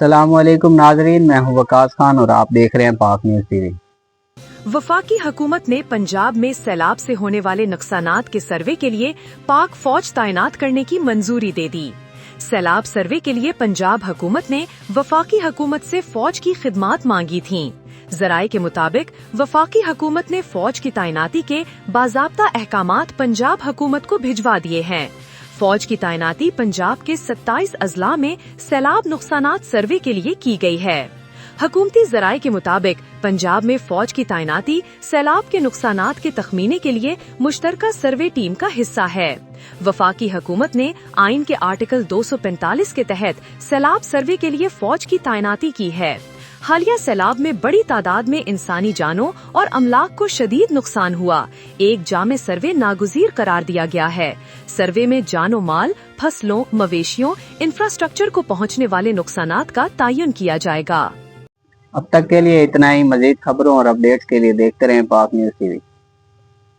السلام علیکم ناظرین، میں ہوں وقاص خان اور آپ دیکھ رہے ہیں پاک نیوز ٹی وی۔ وفاقی حکومت نے پنجاب میں سیلاب سے ہونے والے نقصانات کے سروے کے لیے پاک فوج تعینات کرنے کی منظوری دے دی۔ سیلاب سروے کے لیے پنجاب حکومت نے وفاقی حکومت سے فوج کی خدمات مانگی تھیں۔ ذرائع کے مطابق وفاقی حکومت نے فوج کی تعیناتی کے باضابطہ احکامات پنجاب حکومت کو بھجوا دیے ہیں۔ فوج کی تعیناتی پنجاب کے 27 اضلاع میں سیلاب نقصانات سروے کے لیے کی گئی ہے۔ حکومتی ذرائع کے مطابق پنجاب میں فوج کی تعیناتی سیلاب کے نقصانات کے تخمینے کے لیے مشترکہ سروے ٹیم کا حصہ ہے۔ وفاقی حکومت نے آئین کے آرٹیکل 245 کے تحت سیلاب سروے کے لیے فوج کی تعیناتی کی ہے۔ حالیہ سیلاب میں بڑی تعداد میں انسانی جانوں اور املاک کو شدید نقصان ہوا۔ ایک جامع سروے ناگزیر قرار دیا گیا ہے۔ سروے میں جان و مال، فصلوں، مویشیوں، انفراسٹرکچر کو پہنچنے والے نقصانات کا تعین کیا جائے گا۔ اب تک کے لیے اتنا ہی۔ مزید خبروں اور اپڈیٹس کے لیے دیکھتے رہیں پاک نیوز ٹی وی۔